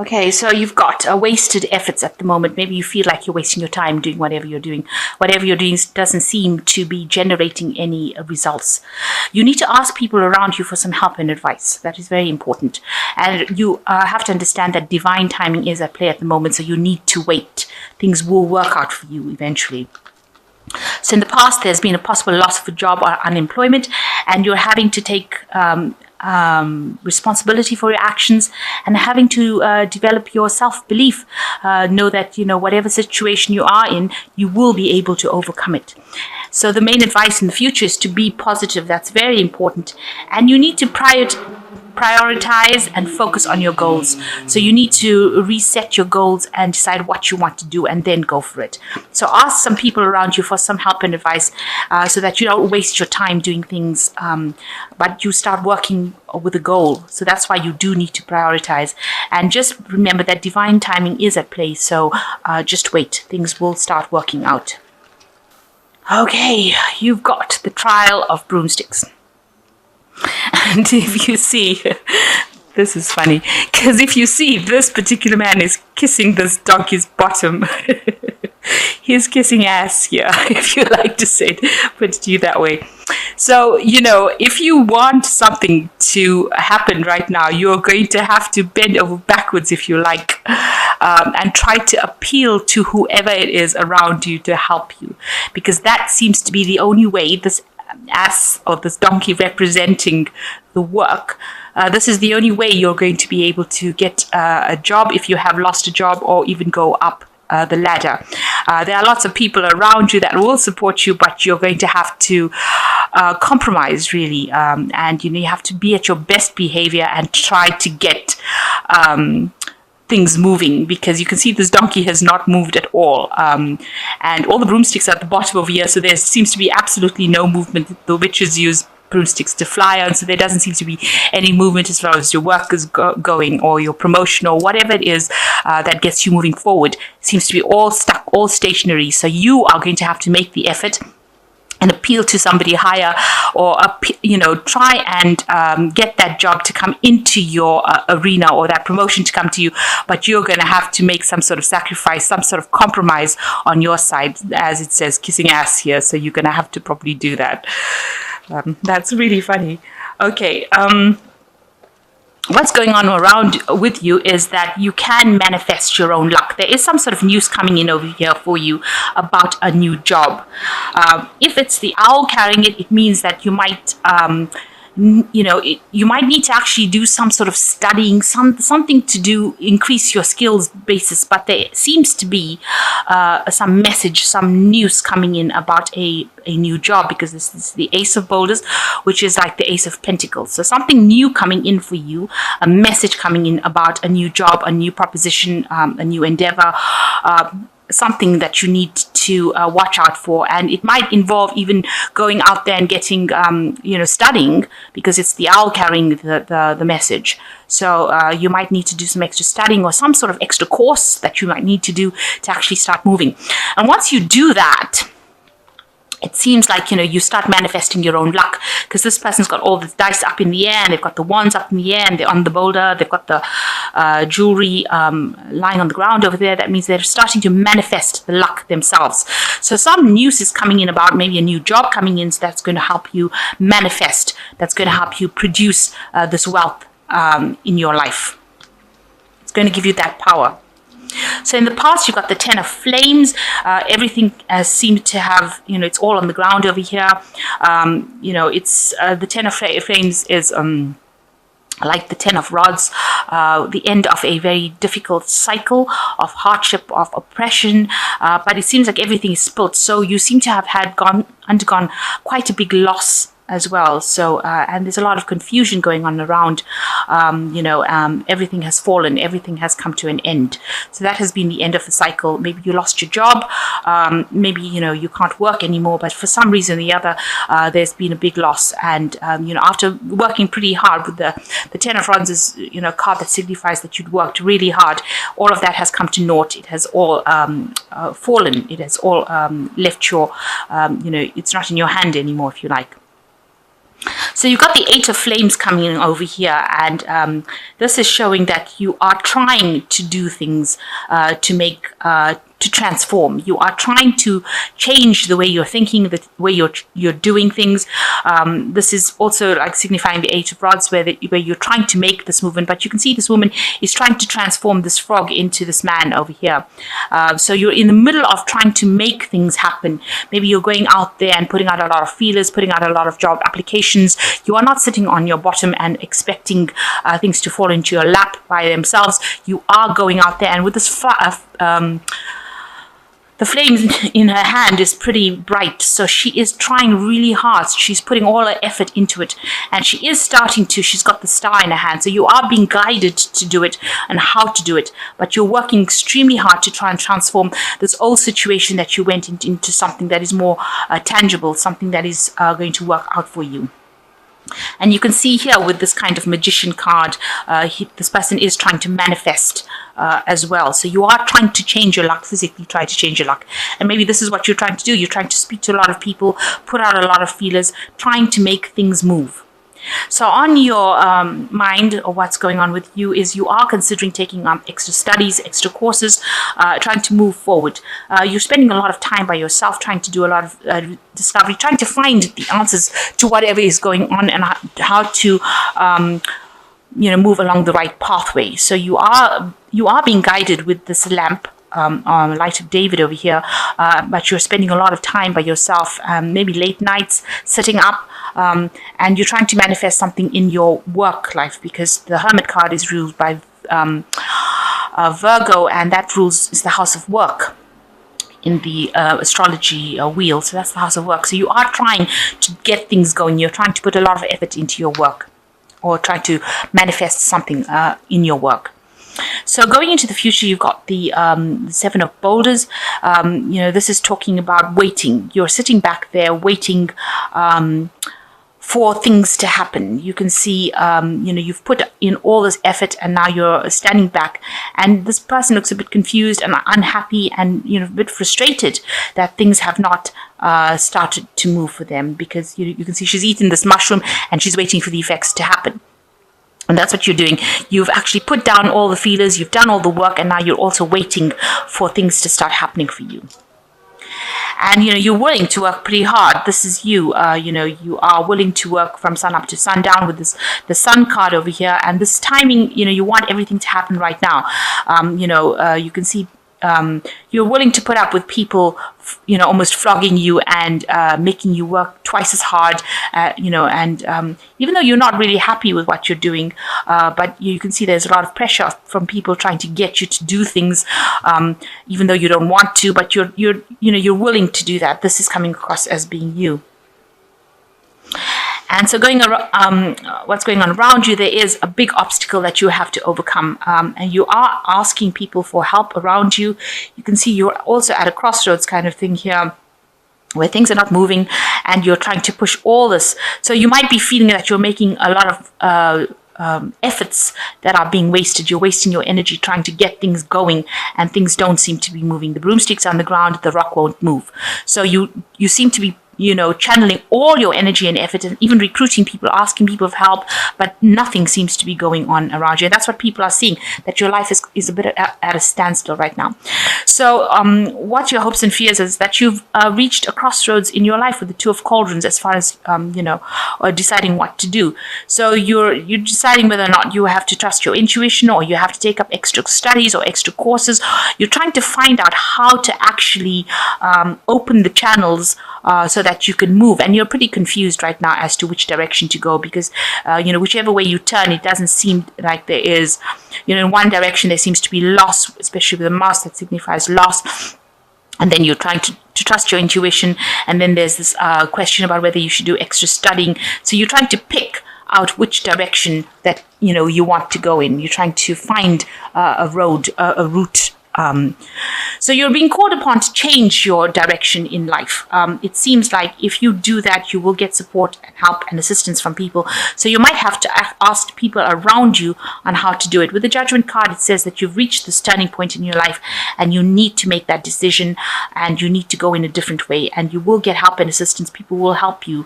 Okay, so you've got wasted efforts at the moment. Maybe you feel like you're wasting your time doing whatever you're doing. Whatever you're doing doesn't seem to be generating any results. You need to ask people around you for some help and advice. That is very important. And you have to understand that divine timing is at play at the moment, so you need to wait. Things will work out for you eventually. So in the past, there's been a possible loss of a job or unemployment, and you're having to take responsibility for your actions and having to develop your self-belief. Know that, whatever situation you are in, you will be able to overcome it. So the main advice in the future is to be positive. That's very important. And you need to prioritize and focus on your goals. So you need to reset your goals and decide what you want to do and then go for it. So ask some people around you for some help and advice so that you don't waste your time doing things, but you start working with a goal. So that's why you do need to prioritize. And just remember that divine timing is at play. So just wait. Things will start working out. Okay, you've got the trial of broomsticks. And if you see, this is funny, because if you see, this particular man is kissing this donkey's bottom. He's kissing ass here, if you like to say it, put it to you that way. So, if you want something to happen right now, you're going to have to bend over backwards, if you like, and try to appeal to whoever it is around you to help you, because that seems to be the only way. This ass or this donkey representing the work, this is the only way you're going to be able to get a job if you have lost a job, or even go up the ladder. There are lots of people around you that will support you, but you're going to have to compromise, really, and you have to be at your best behavior and try to get things moving, because you can see this donkey has not moved at all, and all the broomsticks are at the bottom over here, so there seems to be absolutely no movement. The witches use broomsticks to fly on, so there doesn't seem to be any movement as far as your work is going, or your promotion, or whatever it is that gets you moving forward. It seems to be all stuck, all stationary. So you are going to have to make the effort and appeal to somebody higher, or try and get that job to come into your arena, or that promotion to come to you, but you're going to have to make some sort of sacrifice, some sort of compromise on your side, as it says kissing ass here, so you're going to have to probably do that. That's really funny. Okay, what's going on around with you is that you can manifest your own luck. There is some sort of news coming in over here for you about a new job. If it's the owl carrying it, it means that you might you might need to actually do some sort of studying, something to do, increase your skills basis. But there seems to be some message, some news coming in about a new job, because this is the Ace of Boulders, which is like the Ace of Pentacles. So something new coming in for you, a message coming in about a new job, a new proposition, a new endeavor, something that you need to watch out for. And it might involve even going out there and getting, studying, because it's the owl carrying the message. So you might need to do some extra studying, or some sort of extra course that you might need to do to actually start moving. And once you do that, it seems like, you start manifesting your own luck, because this person's got all the dice up in the air, and they've got the wands up in the air, and they're on the boulder. They've got the jewelry lying on the ground over there. That means they're starting to manifest the luck themselves. So some news is coming in about maybe a new job coming in, so that's going to help you manifest. That's going to help you produce this wealth in your life. It's going to give you that power. So in the past, you've got the Ten of Flames. Everything seemed to have, it's all on the ground over here. It's the Ten of Flames is like the Ten of Rods, the end of a very difficult cycle of hardship, of oppression. But it seems like everything is spilt. So you seem to have undergone quite a big loss as well. So and there's a lot of confusion going on around. Everything has fallen, everything has come to an end. So that has been the end of the cycle. Maybe you lost your job, maybe you can't work anymore, but for some reason or the other there's been a big loss. And after working pretty hard with the Ten of Rods is a card that signifies that you'd worked really hard. All of that has come to naught. It has all fallen. It has all left your it's not in your hand anymore, if you like. So you've got the Eight of Flames coming in over here, and this is showing that you are trying to do things to transform. You are trying to change the way you're thinking, the way you're doing things. This is also like signifying the Eight of Rods, where you're trying to make this movement. But you can see this woman is trying to transform this frog into this man over here. So you're in the middle of trying to make things happen. Maybe you're going out there and putting out a lot of feelers, putting out a lot of job applications. You are not sitting on your bottom and expecting things to fall into your lap by themselves. You are going out there, and with this the flames in her hand is pretty bright, so she is trying really hard. She's putting all her effort into it, and she is starting to. She's got the star in her hand, so you are being guided to do it and how to do it. But you're working extremely hard to try and transform this old situation that you went into something that is more tangible, something that is going to work out for you. And you can see here with this kind of magician card, this person is trying to manifest as well. So you are trying to change your luck, physically try to change your luck. And maybe this is what you're trying to do. You're trying to speak to a lot of people, put out a lot of feelers, trying to make things move. So on your mind, or what's going on with you, is you are considering taking extra studies, extra courses, trying to move forward. You're spending a lot of time by yourself, trying to do a lot of discovery, trying to find the answers to whatever is going on, and how to move along the right pathway. So you are being guided with this lamp, Light of David over here, but you're spending a lot of time by yourself, maybe late nights sitting up, and you're trying to manifest something in your work life, because the Hermit card is ruled by Virgo, and that is the house of work in the astrology wheel. So that's the house of work. So you are trying to get things going. You're trying to put a lot of effort into your work, or try to manifest something in your work. So going into the future, you've got the Seven of Boulders. This is talking about waiting. You're sitting back there waiting for things to happen. You can see, you've put in all this effort, and now you're standing back. And this person looks a bit confused and unhappy, and a bit frustrated that things have not started to move for them, because you can see she's eaten this mushroom and she's waiting for the effects to happen. And that's what you're doing. You've actually put down all the feelers, you've done all the work, and now you're also waiting for things to start happening for you. And you're willing to work pretty hard. This is you. You are willing to work from sun up to sundown with the Sun card over here. And this timing, you want everything to happen right now. You can see you're willing to put up with people, almost flogging you and making you work twice as hard, and even though you're not really happy with what you're doing, but you can see there's a lot of pressure from people trying to get you to do things, even though you don't want to, but you're willing to do that. This is coming across as being you. And so what's going on around you, there is a big obstacle that you have to overcome. And you are asking people for help around you. You can see you're also at a crossroads kind of thing here, where things are not moving and you're trying to push all this. So you might be feeling that you're making a lot of efforts that are being wasted. You're wasting your energy trying to get things going, and things don't seem to be moving. The broomstick's on the ground, the rock won't move. So you seem to be channeling all your energy and effort, and even recruiting people, asking people for help, but nothing seems to be going on around you. And that's what people are seeing, that your life is a bit at a standstill right now. So what your hopes and fears is that you've reached a crossroads in your life with the Two of Cauldrons, as far as or deciding what to do. So you're deciding whether or not you have to trust your intuition, or you have to take up extra studies or extra courses. You're trying to find out how to actually open the channels so that you can move, and you're pretty confused right now as to which direction to go, because whichever way you turn, it doesn't seem like there is, in one direction there seems to be loss, especially with the mouse that signifies loss, and then you're trying to trust your intuition, and then there's this question about whether you should do extra studying. So you're trying to pick out which direction that you want to go in. You're trying to find a route. So you're being called upon to change your direction in life. It seems like if you do that, you will get support and help and assistance from people. So you might have to ask people around you on how to do it. With the Judgment card, it says that you've reached this turning point in your life and you need to make that decision and you need to go in a different way, and you will get help and assistance. People will help you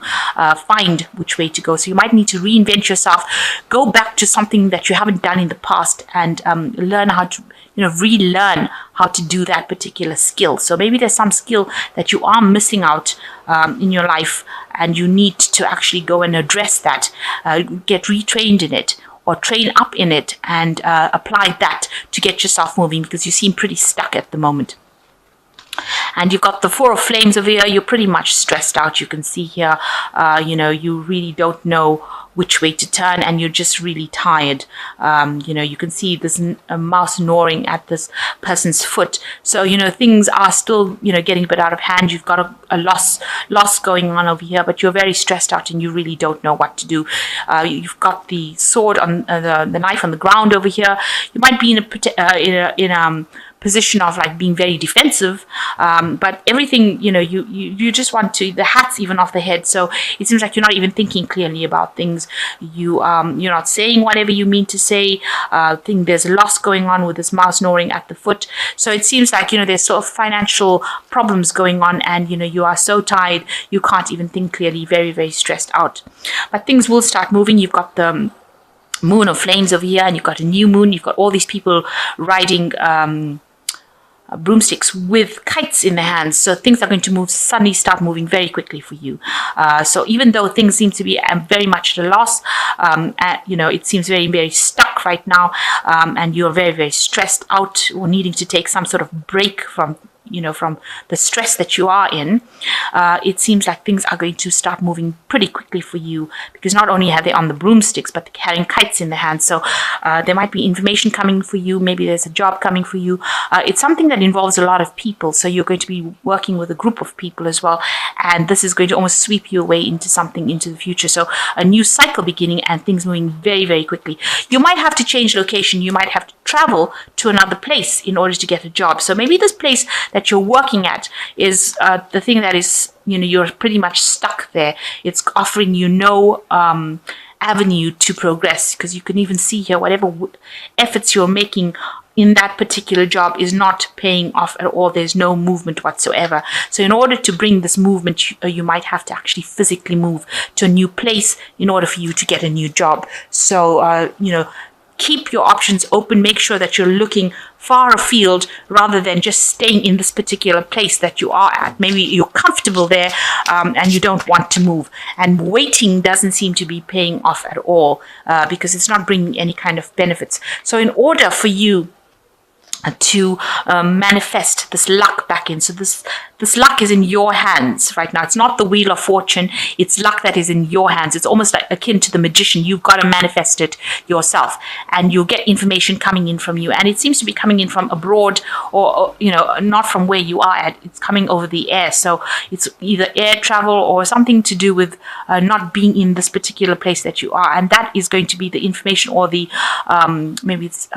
find which way to go. So you might need to reinvent yourself, go back to something that you haven't done in the past, and learn how to relearn how to do that particular skill. So maybe there's some skill that you are missing out in your life, and you need to actually go and address that, get retrained in it, or train up in it, and apply that to get yourself moving, because you seem pretty stuck at the moment. And you've got the Four of Flames over here. You're pretty much stressed out. You can see here, you really don't know which way to turn, and you're just really tired. You can see this mouse gnawing at this person's foot. So, things are still, getting a bit out of hand. You've got a loss going on over here, but you're very stressed out and you really don't know what to do. You've got the sword on the knife on the ground over here. You might be in a position of like being very defensive, but everything, you just want to, the hat's even off the head. So it seems like you're not even thinking clearly about things. You're not saying whatever you mean to say. There's a loss going on with this mouse gnawing at the foot. So it seems like, there's sort of financial problems going on, and, you are so tired, you can't even think clearly, very, very stressed out. But things will start moving. You've got the Moon of Flames over here, and you've got a new moon. You've got all these people riding broomsticks with kites in their hands. So things are going to suddenly start moving very quickly for you. So even though things seem to be very much at a loss, it seems very, very stuck right now, and you're very, very stressed out, or needing to take some sort of break from the stress that you are in. It seems like things are going to start moving pretty quickly for you, because not only are they on the broomsticks, but they're carrying kites in their hands. So there might be information coming for you. Maybe there's a job coming for you. It's something that involves a lot of people. So you're going to be working with a group of people as well. And this is going to almost sweep you away into something into the future. So a new cycle beginning, and things moving very, very quickly. You might have to change location. You might have to travel to another place in order to get a job. So maybe this place that you're working at is the thing that is, you're pretty much stuck there. It's offering you no avenue to progress, because you can even see here whatever efforts you're making in that particular job is not paying off at all. There's no movement whatsoever. So in order to bring this movement, you might have to actually physically move to a new place in order for you to get a new job. So, keep your options open. Make sure that you're looking far afield rather than just staying in this particular place that you are at. Maybe you're comfortable there, and you don't want to move. And waiting doesn't seem to be paying off at all, because it's not bringing any kind of benefits. So in order for you to manifest this luck back in. So this luck is in your hands right now. It's not the Wheel of Fortune. It's luck that is in your hands. It's almost like akin to the magician. You've got to manifest it yourself, and you'll get information coming in from you. And it seems to be coming in from abroad, or not from where you are at. It's coming over the air. So it's either air travel or something to do with not being in this particular place that you are. And that is going to be the information, or the maybe it's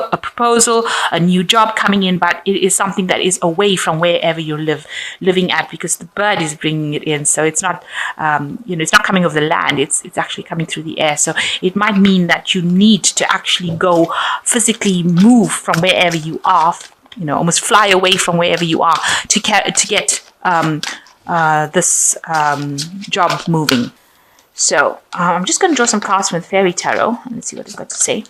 a proposal, a new job coming in, but it is something that is away from wherever you're living at, because the bird is bringing it in. So it's not, it's not coming over the land. It's actually coming through the air. So it might mean that you need to actually go physically move from wherever you are, almost fly away from wherever you are to get this job moving. So I'm just going to draw some cards from the Fairy Tarot and see what it's got to say.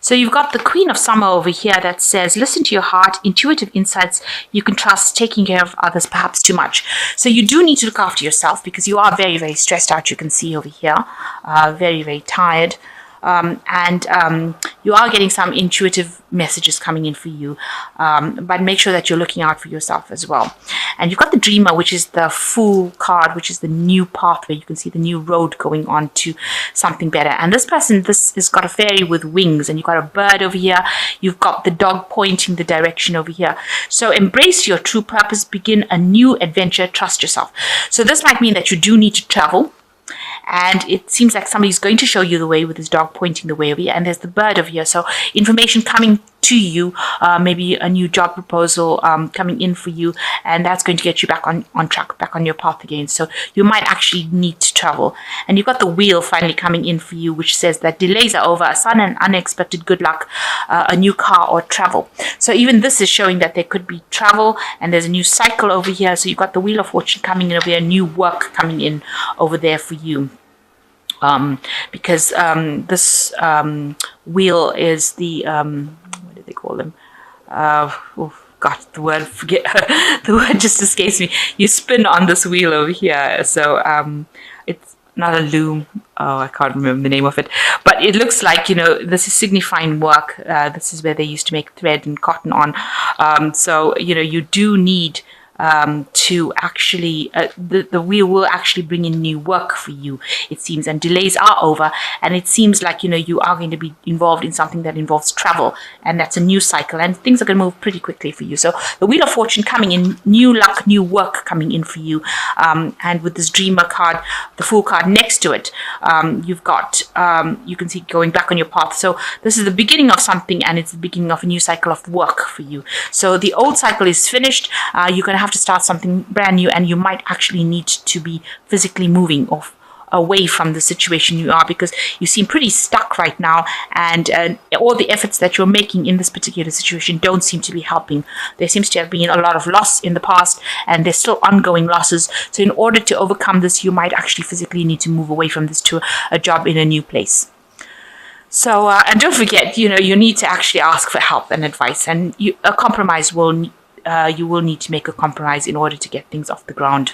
So you've got the Queen of Summer over here that says, listen to your heart, intuitive insights you can trust, taking care of others perhaps too much. So you do need to look after yourself, because you are very, very stressed out. You can see over here, very, very tired. And you are getting some intuitive messages coming in for you, but make sure that you're looking out for yourself as well. And you've got the Dreamer, which is the Fool card, which is the new pathway. You can see the new road going on to something better. And this person, this has got a fairy with wings, and you've got a bird over here. You've got the dog pointing the direction over here. So embrace your true purpose, begin a new adventure, trust yourself. So this might mean that you do need to travel. And it seems like somebody's going to show you the way with his dog pointing the way over here. And there's the bird over here. So information coming to you, maybe a new job proposal coming in for you, and that's going to get you back on track, back on your path again. So you might actually need to travel. And you've got the wheel finally coming in for you, which says that delays are over, a sudden and unexpected good luck, a new car or travel. So even this is showing that there could be travel, and there's a new cycle over here. So you've got the Wheel of Fortune coming in over here, new work coming in over there for you. Because this wheel is the, what do they call them? Oh God, the word, forget, the word just escapes me. You spin on this wheel over here. So it's not a loom. Oh, I can't remember the name of it. But it looks like, this is signifying work. This is where they used to make thread and cotton on. So, you do need to actually, the wheel will actually bring in new work for you, it seems, and delays are over, and it seems like, you are going to be involved in something that involves travel, and that's a new cycle, and things are going to move pretty quickly for you. So the Wheel of Fortune coming in, new luck, new work coming in for you, and with this Dreamer card, the Fool card next to it, you've got, you can see going back on your path. So this is the beginning of something, and it's the beginning of a new cycle of work for you. So the old cycle is finished. You're going to have to start something brand new, and you might actually need to be physically moving off away from the situation you are, because you seem pretty stuck right now, and all the efforts that you're making in this particular situation don't seem to be helping. There seems to have been a lot of loss in the past, and there's still ongoing losses. So in order to overcome this, you might actually physically need to move away from this to a job in a new place. So and don't forget, you need to actually ask for help and advice, and a compromise will you will need to make a compromise in order to get things off the ground.